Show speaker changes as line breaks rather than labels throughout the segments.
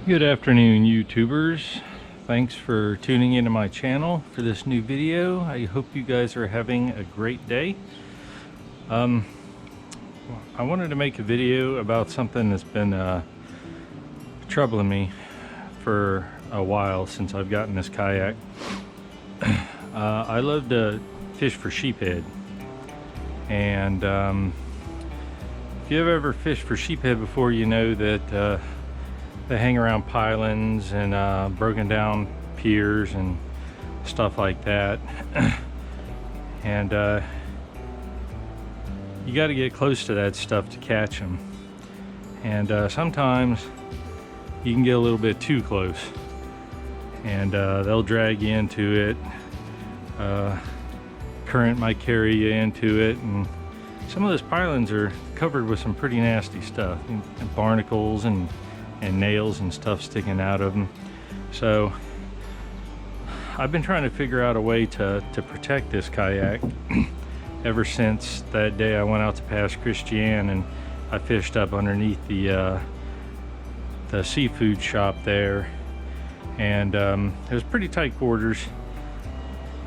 Good afternoon, YouTubers. Thanks for tuning into my channel for this new video. I hope you guys are having a great day. I wanted to make a video about something that's been troubling me for a while since I've gotten this kayak. I love to fish for sheephead, and if you've ever fished for sheephead before, you know that they hang around pilings and broken down piers and stuff like that. And you got to get close to that stuff to catch them. And sometimes you can get a little bit too close, and they'll drag you into it. Current might carry you into it, and some of those pilings are covered with some pretty nasty stuff, and barnacles and nails and stuff sticking out of them. So I've been trying to figure out a way to protect this kayak ever since that day I went out to Pass Christian and I fished up underneath the seafood shop there, and it was pretty tight quarters,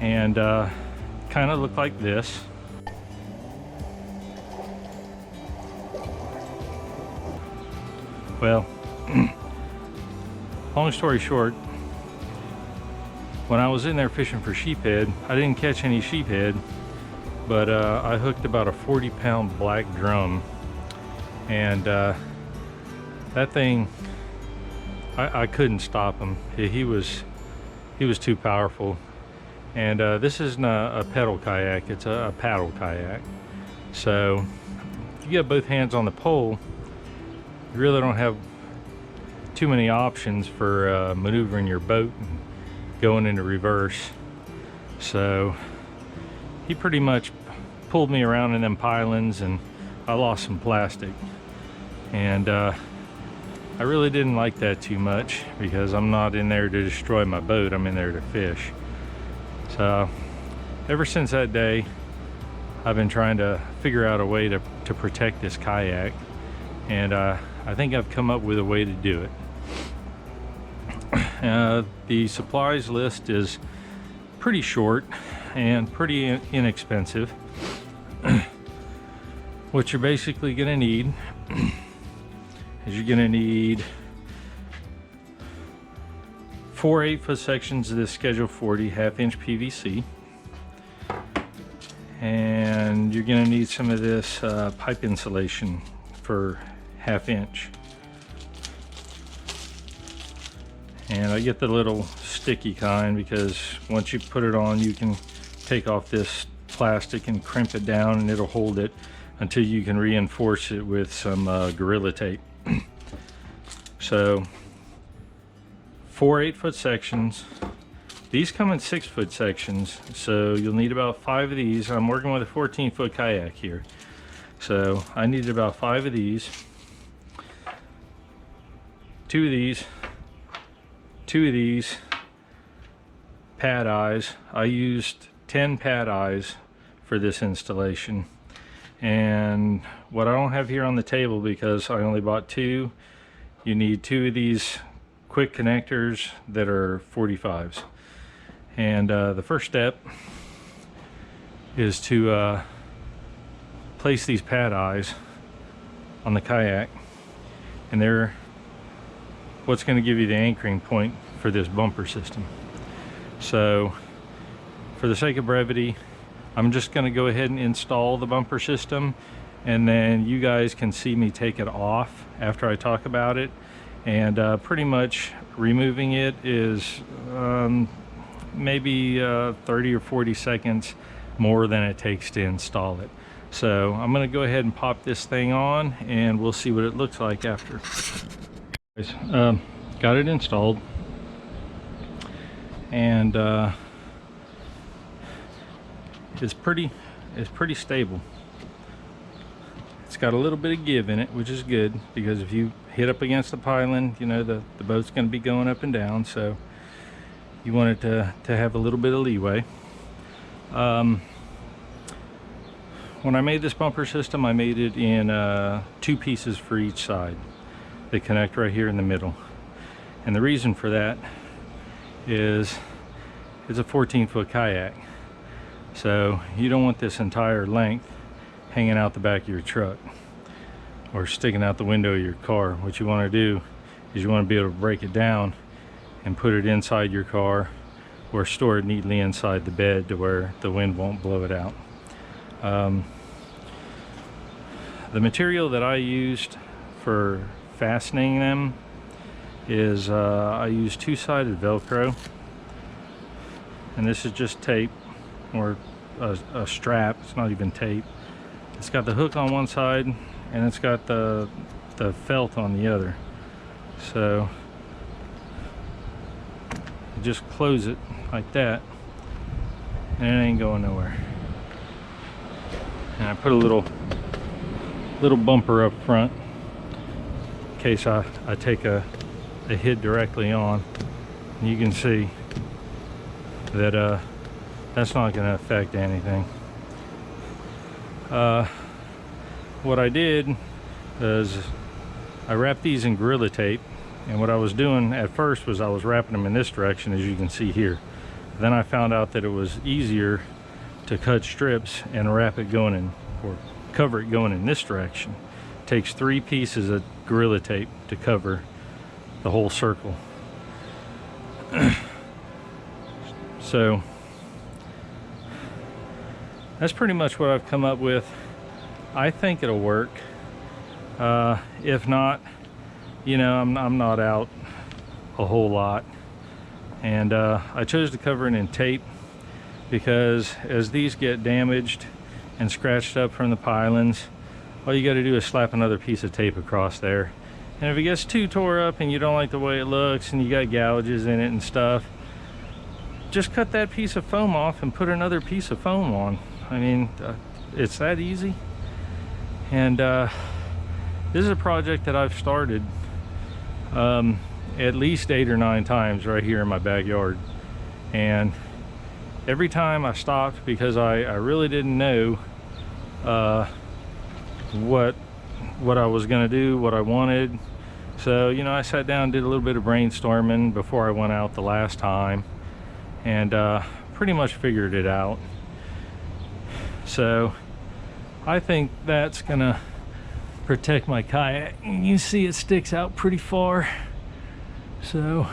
and kind of looked like this. Well, long story short, when I was in there fishing for sheephead, I didn't catch any sheephead, but I hooked about a 40-pound black drum, and that thing, I couldn't stop him. He was too powerful. And this isn't a pedal kayak, it's a paddle kayak. So if you get both hands on the pole, you really don't have too many options for maneuvering your boat and going into reverse. So he pretty much pulled me around in them pilings, and I lost some plastic. And I really didn't like that too much, because I'm not in there to destroy my boat, I'm in there to fish. So ever since that day, I've been trying to figure out a way to protect this kayak, and I think I've come up with a way to do it. The supplies list is pretty short and pretty inexpensive. What you're basically going to need is you're going to need 4 8-foot sections of this Schedule 40 1/2-inch PVC, and you're going to need some of this pipe insulation for 1/2 inch. And I get the little sticky kind, because once you put it on, you can take off this plastic and crimp it down, and it'll hold it until you can reinforce it with some Gorilla Tape. So 4 8-foot sections. These come in 6-foot sections, so you'll need about 5 of these. I'm working with a 14-foot kayak here, so I needed about 5 of these. 2 of these, 2 of these pad eyes. I used 10 pad eyes for this installation, and what I don't have here on the table, because I only bought 2, you need 2 of these quick connectors that are 45s. And the first step is to place these pad eyes on the kayak, and they're what's going to give you the anchoring point for this bumper system. So for the sake of brevity, I'm just going to go ahead and install the bumper system, and then you guys can see me take it off after I talk about it. And pretty much removing it is maybe 30 or 40 seconds more than it takes to install it. So I'm going to go ahead and pop this thing on, and we'll see what it looks like after. Got it installed, and it's pretty stable. It's got a little bit of give in it, which is good, because if you hit up against the piling, you know, the boat's going to be going up and down, so you want it to have a little bit of leeway. When I made this bumper system, I made it in 2 pieces for each side. They connect right here in the middle. And the reason for that is it's a 14-foot kayak. So you don't want this entire length hanging out the back of your truck or sticking out the window of your car. What you want to do is you want to be able to break it down and put it inside your car or store it neatly inside the bed to where the wind won't blow it out. The material that I used for fastening them is I use two-sided Velcro, and this is just tape or a strap. It's not even tape. It's got the hook on one side and it's got the felt on the other. So you just close it like that and it ain't going nowhere. And I put a little bumper up front in case I take a hit directly on. And you can see that that's not going to affect anything. What I did is I wrapped these in Gorilla Tape, and what I was doing at first was I was wrapping them in this direction, as you can see here. Then I found out that it was easier to cut strips and wrap it going in, or cover it going in this direction. It takes 3 pieces of Gorilla Tape to cover the whole circle. So that's pretty much what I've come up with. I think it'll work. If not, you know, I'm not out a whole lot. And I chose to cover it in tape because as these get damaged and scratched up from the pilings, all you got to do is slap another piece of tape across there. And if it gets too tore up and you don't like the way it looks and you got gouges in it and stuff, just cut that piece of foam off and put another piece of foam on. I mean, it's that easy. And this is a project that I've started at least 8 or 9 times right here in my backyard. And every time I stopped because I really didn't know what I was gonna do, what I wanted. So, you know, I sat down and did a little bit of brainstorming before I went out the last time, and pretty much figured it out. So I think that's gonna protect my kayak. You see it sticks out pretty far, so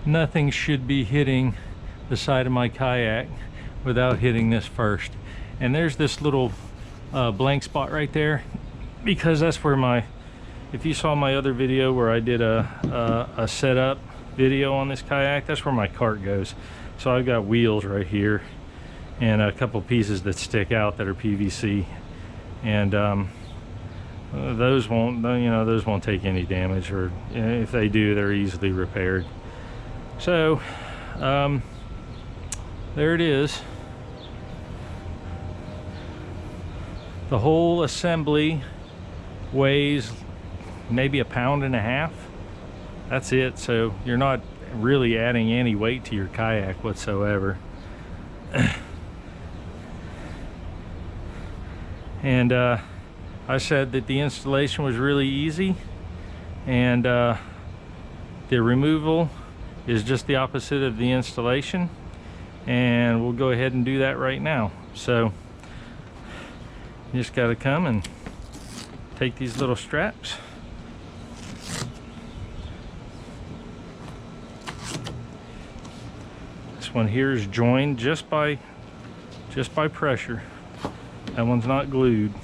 nothing should be hitting the side of my kayak without hitting this first. And there's this little blank spot right there, because that's where my, if you saw my other video where I did a setup video on this kayak, that's where my cart goes. So I've got wheels right here and a couple pieces that stick out that are PVC, and those won't, you know, those won't take any damage, or if they do, they're easily repaired. So there it is. The whole assembly weighs maybe 1.5 pounds. That's it. So you're not really adding any weight to your kayak whatsoever. And I said that the installation was really easy, and the removal is just the opposite of the installation, and we'll go ahead and do that right now. So you just got to come and take these little straps, this one here is joined just by pressure. That one's not glued.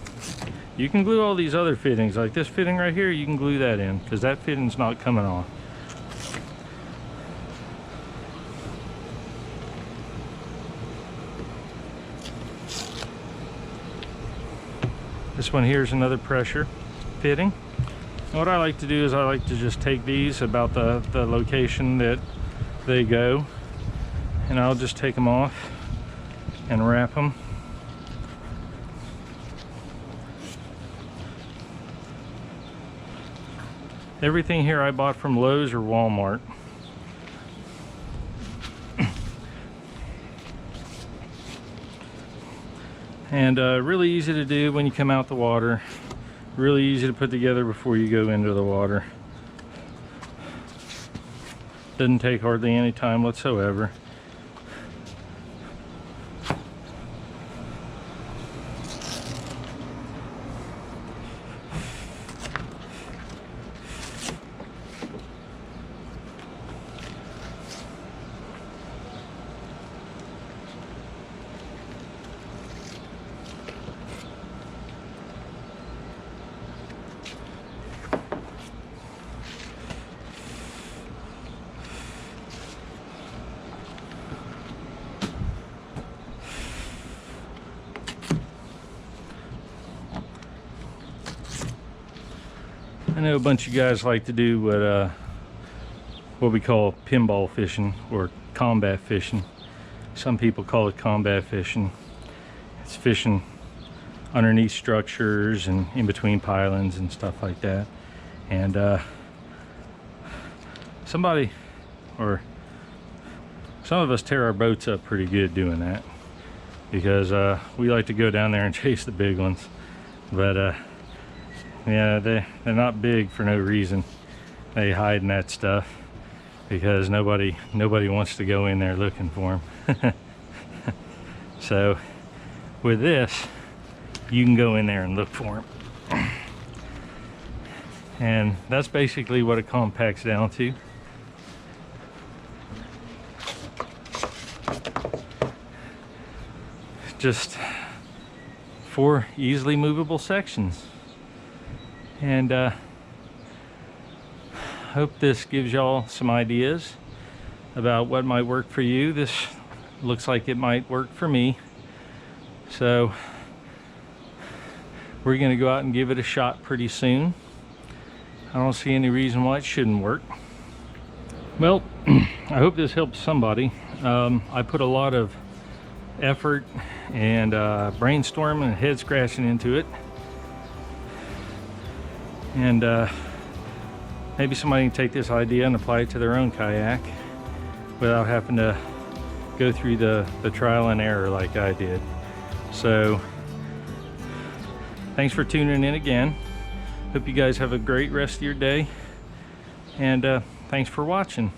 You can glue all these other fittings, like this fitting right here, you can glue that in, because that fitting's not coming off. This one here is another pressure fitting. And what I like to do is I like to just take these about the location that they go, and I'll just take them off and wrap them. Everything here I bought from Lowe's or Walmart. And really easy to do when you come out the water. Really easy to put together before you go into the water. Doesn't take hardly any time whatsoever. I know a bunch of guys like to do what we call pinball fishing or combat fishing. Some people call it combat fishing. It's fishing underneath structures and in between pilings and stuff like that. And somebody, or some of us, tear our boats up pretty good doing that, because we like to go down there and chase the big ones. But yeah, they're not big for no reason. They hide in that stuff because nobody wants to go in there looking for them. So with this, you can go in there and look for them. And that's basically what it compacts down to. Just 4 easily movable sections. And hope this gives y'all some ideas about what might work for you. This looks like it might work for me, so we're gonna go out and give it a shot pretty soon. I don't see any reason why it shouldn't work. Well, I hope this helps somebody. I put a lot of effort and brainstorming and head scratching into it. And maybe somebody can take this idea and apply it to their own kayak without having to go through the trial and error like I did. So thanks for tuning in again. Hope you guys have a great rest of your day, and thanks for watching.